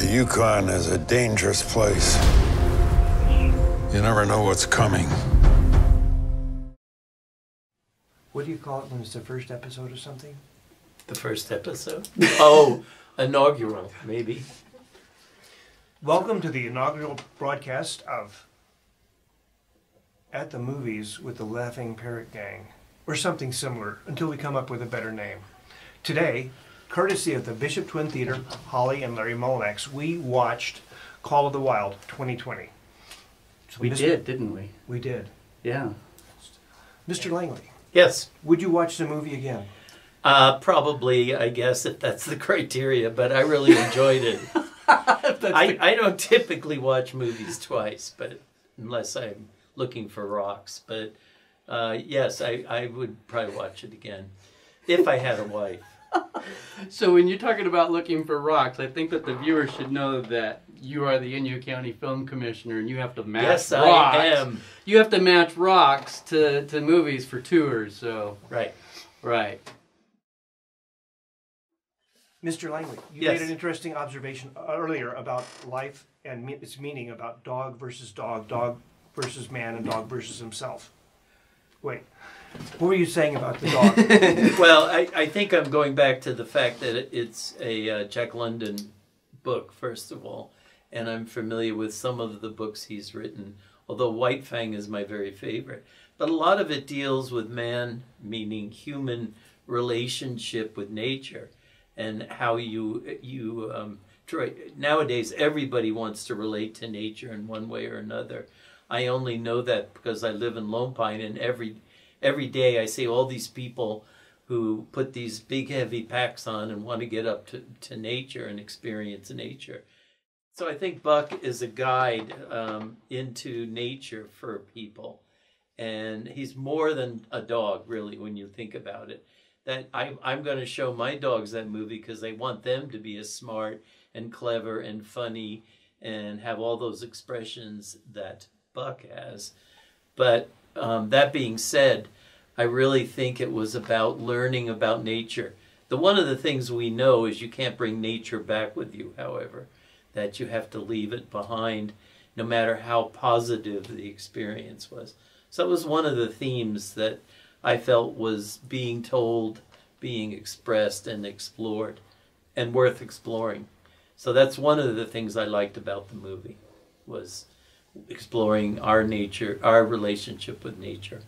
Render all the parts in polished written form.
The Yukon is a dangerous place. You never know what's coming. What do you call it when it's the first episode of something? The first episode? Oh, inaugural, maybe. Welcome to the inaugural broadcast of At the Movies with the Laughing Parrot Gang, or something similar, until we come up with a better name. Today, courtesy of the Bishop Twin Theater, Holly and Larry Molinax, we watched Call of the Wild 2020. So we did, didn't we? We did. Yeah. Mr. Langley. Yes. Would you watch the movie again? Probably, I guess, if that's the criteria, but I really enjoyed it. I don't typically watch movies twice, but unless I'm looking for rocks. But yes, I would probably watch it again if I had a wife. So when you're talking about looking for rocks, I think that the viewers should know that you are the Inyo County Film Commissioner and you have to match rocks. Yes, I am. You have to match rocks to movies for tours, so... Right. Right. Mr. Langley, you Yes. made an interesting observation earlier about life and its meaning about dog versus dog versus man, and dog versus himself. Wait, what were you saying about the dog? Well, I think I'm going back to the fact that it's a Jack London book, first of all, and I'm familiar with some of the books he's written, although White Fang is my very favorite. But a lot of it deals with man, meaning human relationship with nature, and how nowadays everybody wants to relate to nature in one way or another. I only know that because I live in Lone Pine, and every day I see all these people who put these big heavy packs on and want to get up to nature and experience nature. So I think Buck is a guide into nature for people. And he's more than a dog, really, when you think about it. That I'm going to show my dogs that movie because I want them to be as smart and clever and funny and have all those expressions that Buck has. But that being said, I really think it was about learning about nature. One of the things we know is you can't bring nature back with you, however, that you have to leave it behind no matter how positive the experience was. So that was one of the themes that I felt was being told, being expressed and explored, and worth exploring. So that's one of the things I liked about the movie, was exploring our nature, our relationship with nature.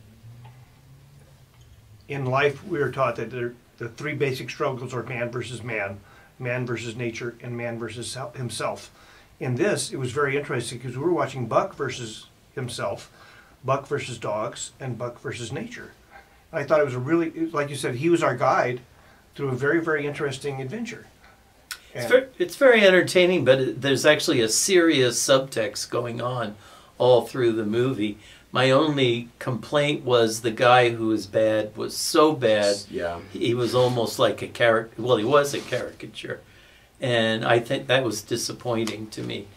In life, we are taught that the three basic struggles are man versus man versus nature, and man versus himself. In this, it was very interesting because we were watching Buck versus himself, Buck versus dogs, and Buck versus nature. I thought it was like you said, he was our guide through a very, very interesting adventure. It's very entertaining, but there's actually a serious subtext going on all through the movie. My only complaint was the guy who was bad was so bad. Yeah. He was almost like a character. Well, he was a caricature. And I think that was disappointing to me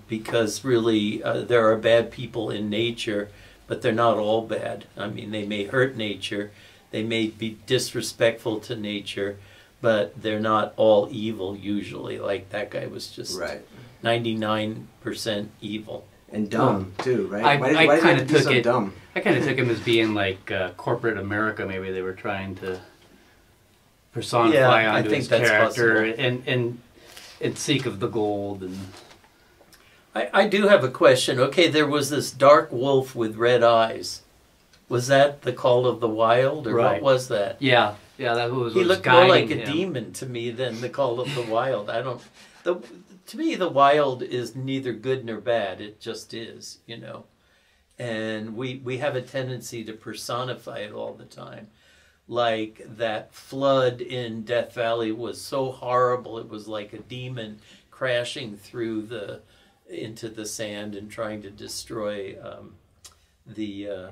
because really there are bad people in nature, but they're not all bad. I mean, they may hurt nature. They may be disrespectful to nature, but they're not all evil usually. Like that guy was just 99% evil. And dumb too, right? I kind of took it. Dumb? I kind of took him as being like corporate America. Maybe they were trying to personify onto his character and seek of the gold. And I do have a question. Okay, there was this dark wolf with red eyes. Was that the Call of the Wild, or what was that? Yeah, that was. He looked more like a demon to me than the Call of the Wild. To me, the wild is neither good nor bad. It just is, you know. And we have a tendency to personify it all the time. Like that flood in Death Valley was so horrible. It was like a demon crashing through into the sand and trying to destroy the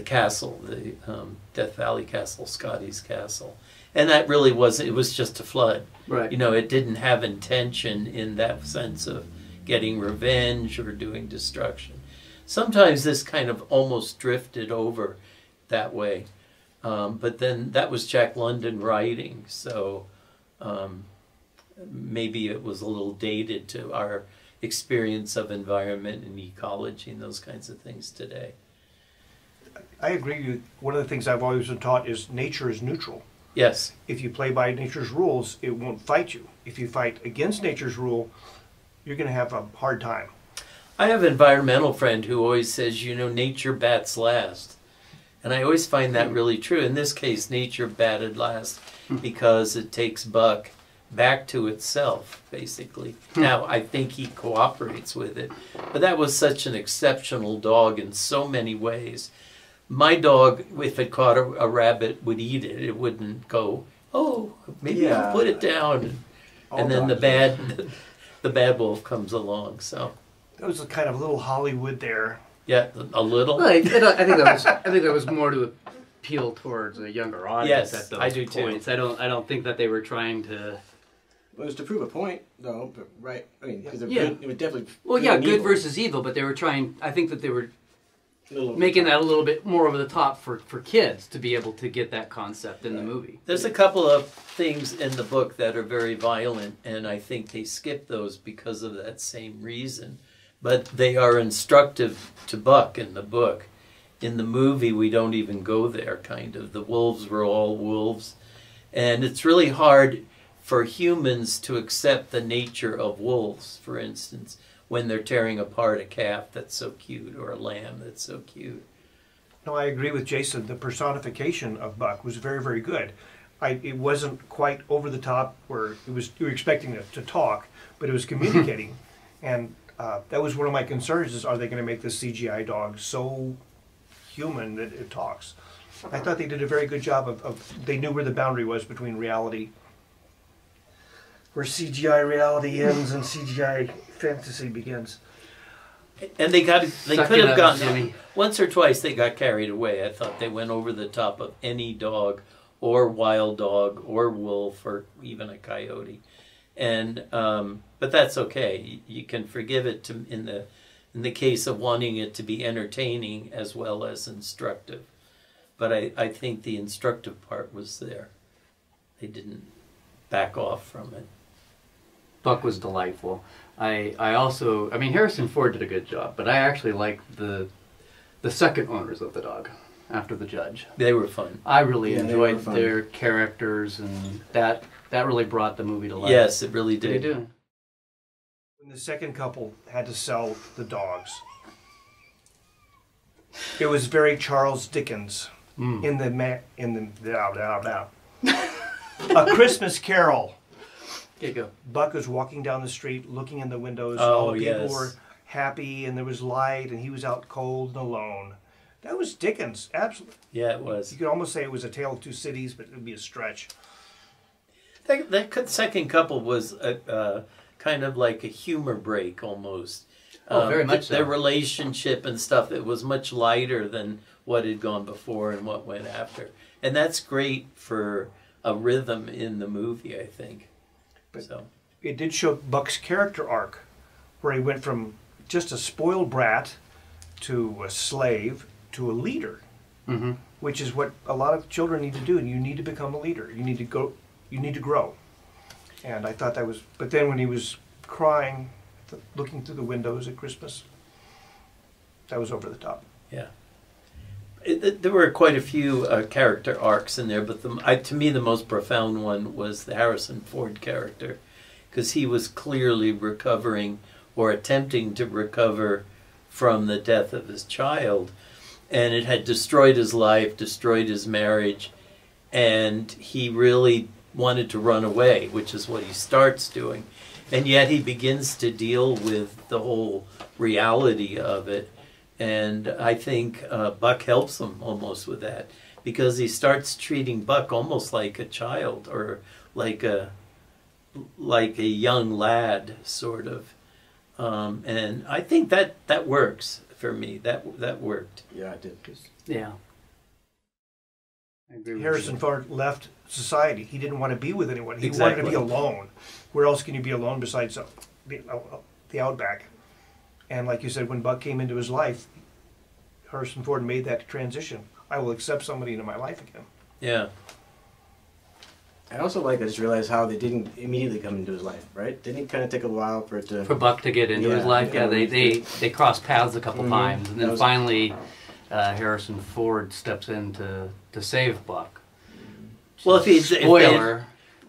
castle, the Death Valley Castle, Scotty's castle. And that really wasn't, it was just a flood. Right. You know, it didn't have intention in that sense of getting revenge or doing destruction. Sometimes this kind of almost drifted over that way. But then that was Jack London writing, so maybe it was a little dated to our experience of environment and ecology and those kinds of things today. I agree with you. One of the things I've always been taught is nature is neutral. Yes. If you play by nature's rules, it won't fight you. If you fight against nature's rule, you're going to have a hard time. I have an environmental friend who always says, you know, nature bats last. And I always find that really true. In this case, nature batted last because it takes Buck back to itself, basically. Now, I think he cooperates with it. But that was such an exceptional dog in so many ways. My dog, if it caught a rabbit, would eat it. It wouldn't go, oh, maybe I'll put it down. And then the bad wolf comes along, so... That was a kind of little Hollywood there. Yeah, a little. Well, I think that was more to appeal towards a younger audience. Yes, at those I do points. too. I don't think that they were trying to. It was to prove a point, though. But, right? I mean, because Yeah. it was definitely. Well, yeah, and good evil. versus evil, but they were trying. I think that they were Little making that a little bit more over the top for kids to be able to get that concept in the movie. There's a couple of things in the book that are very violent, and I think they skip those because of that same reason. But they are instructive to Buck in the book. In the movie, we don't even go there, kind of. The wolves were all wolves. And it's really hard for humans to accept the nature of wolves, for instance, when they're tearing apart a calf that's so cute or a lamb that's so cute. No, I agree with Jason. The personification of Buck was very, very good. It wasn't quite over the top where you were expecting it to talk, but it was communicating. And that was one of my concerns is, are they going to make this CGI dog so human that it talks? I thought they did a very good job of they knew where the boundary was between reality, where CGI reality ends and CGI fantasy begins. And they could have gotten, Jimmy. once or twice they got carried away. I thought they went over the top of any dog or wild dog or wolf or even a coyote. And but that's okay. You can forgive it in the case of wanting it to be entertaining as well as instructive. But I think the instructive part was there. They didn't back off from it. Buck was delightful. I mean, Harrison Ford did a good job, but I actually liked the second owners of the dog after the judge. They were fun. I really Yeah, they were enjoyed fun. their characters, and that really brought the movie to life. Yes, it really They did. do. When the second couple had to sell the dogs, it was very Charles Dickens in the A Christmas Carol. Here you go. Buck was walking down the street, looking in the windows. Oh, all the people yes. were happy, and there was light, and he was out cold and alone. That was Dickens, absolutely. Yeah, it was. You could almost say it was A Tale of Two Cities, but it would be a stretch. That second couple was kind of like a humor break almost. Oh, very much so. Their relationship and stuff, it was much lighter than what had gone before and what went after. And that's great for a rhythm in the movie, I think. So It did show Buck's character arc, where he went from just a spoiled brat to a slave to a leader, which is what a lot of children need to do. And you need to become a leader. You need to go. You need to grow. And I thought that was. But then when he was crying, looking through the windows at Christmas, that was over the top. yeah. There were quite a few character arcs in there, but to me the most profound one was the Harrison Ford character, because he was clearly recovering or attempting to recover from the death of his child, and it had destroyed his life, destroyed his marriage, and he really wanted to run away, which is what he starts doing. And yet he begins to deal with the whole reality of it. And I think Buck helps him almost with that, because he starts treating Buck almost like a child or like a young lad, sort of. And I think that works for me. That worked. Yeah, it did. Yeah. I agree with Harrison you. Ford left society. He didn't want to be with anyone. He Exactly. wanted to be alone. Where else can you be alone besides the outback? And like you said, when Buck came into his life, Harrison Ford made that transition. I will accept somebody into my life again. Yeah. I also like, I just realized how they didn't immediately come into his life, right? Didn't it kind of take a while for it to... For Buck to get into his life, yeah, they crossed paths a couple times, and then finally Harrison Ford steps in to save Buck. Well, Spoiler.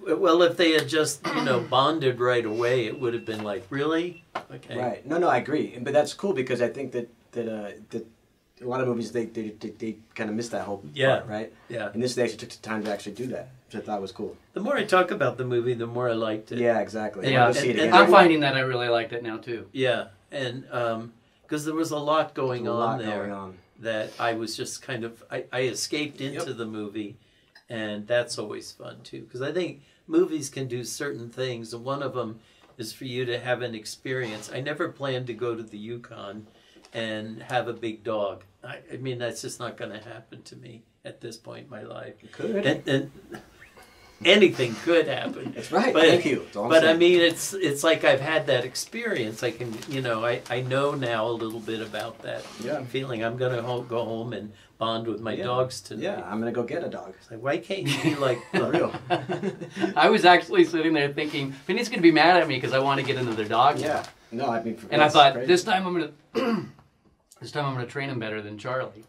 If they had just, bonded right away, it would have been like, really? Okay. Right. No, I agree. But that's cool because I think that a lot of movies, they kind of miss that whole part, right? Yeah. And this, they actually took the time to actually do that, which I thought was cool. The more I talk about the movie, the more I liked it. Yeah, exactly. Yeah, I'm finding that I really liked it now, too. Yeah, and because there was a lot going on there that I was just kind of, I escaped into the movie, and that's always fun, too. Because I think movies can do certain things, and one of them is for you to have an experience. I never planned to go to the Yukon and have a big dog. I mean, that's just not going to happen to me at this point in my life. It could. And anything could happen. That's right. But, thank you. But I mean, it's like I've had that experience. I can, I know now a little bit about that feeling. I'm going to go home and bond with my dogs tonight. Yeah, I'm going to go get a dog. It's like, why can't you be like For real? I was actually sitting there thinking, Vinny's going to be mad at me because I want to get into their dog. Yeah. No, I mean, and I thought, this time I'm going to train him better than Charlie.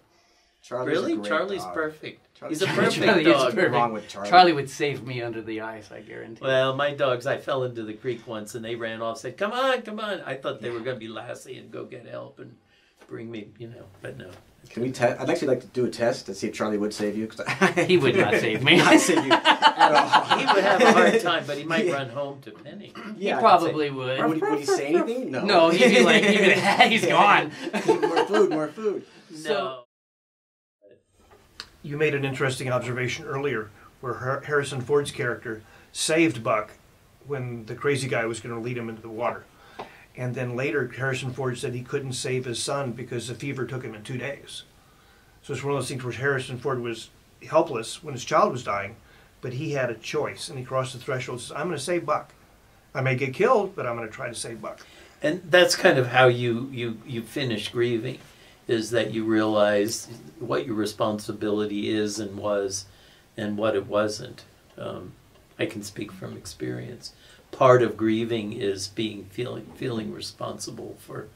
Charlie's dog. perfect. Charlie's He's a perfect Charlie is dog. perfect. Wrong with Charlie. Charlie would save me under the ice, I guarantee. Well, my dogs, I fell into the creek once and they ran off, said, come on, come on. I thought they were going to be Lassie and go get help and bring me, but no. Can we test? I'd actually like to do a test to see if Charlie would save you. He would not save me. Not save you at all. He would have a hard time, but he might run home to Penny. He probably would. Would he say anything? No. No, he'd be like, he's gone. More food. No. You made an interesting observation earlier where Harrison Ford's character saved Buck when the crazy guy was going to lead him into the water. And then later, Harrison Ford said he couldn't save his son because the fever took him in 2 days. So it's one of those things where Harrison Ford was helpless when his child was dying, but he had a choice, and he crossed the threshold and says, I'm going to save Buck. I may get killed, but I'm going to try to save Buck. And that's kind of how you finish grieving, is that you realize what your responsibility is and was and what it wasn't. I can speak from experience. Part of grieving is feeling responsible for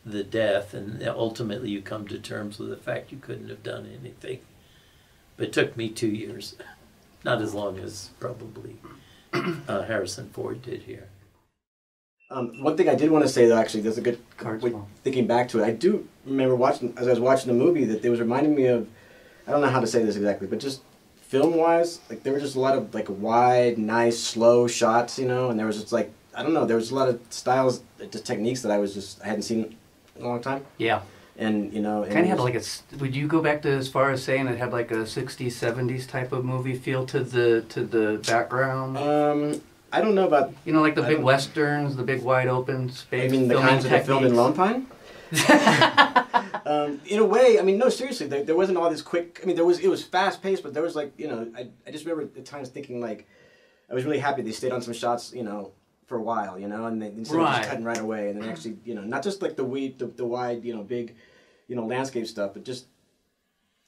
the death, and ultimately you come to terms with the fact you couldn't have done anything. But it took me 2 years, not as long as probably Harrison Ford did here. One thing I did want to say, though, actually, there's a good thinking back to it. I do remember as I was watching the movie, that it was reminding me of, I don't know how to say this exactly, but just film-wise, like there were just a lot of like wide, nice, slow shots, and there was just like, I don't know, there was a lot of styles, just techniques that I hadn't seen in a long time. Yeah. And kind of had like would you go back to as far as saying it had like a 60s, 70s type of movie feel to the background? I don't know about... like the big westerns, the big wide open space. I mean, the kinds that are filmed in Lone Pine? In a way, I mean, no, seriously, there wasn't all this quick... I mean, it was fast-paced, but there was like, I just remember at times thinking like, I was really happy they stayed on some shots, for a while, and they instead of just cutting right away, and then actually, not just like the wide, big, landscape stuff, but just,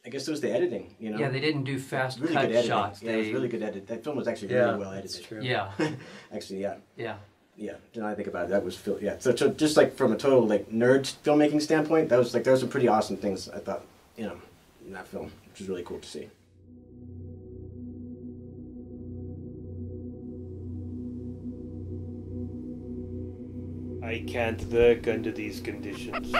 I guess it was the editing, Yeah, they didn't do fast really cut good shots. Yeah, it was really good edit. That film was actually really well edited. That's true. Yeah. Actually, yeah. Yeah. Yeah, now I think about it, that was yeah. So just like from a total like nerd filmmaking standpoint, there was some pretty awesome things I thought, in that film, which was really cool to see. I can't work under these conditions.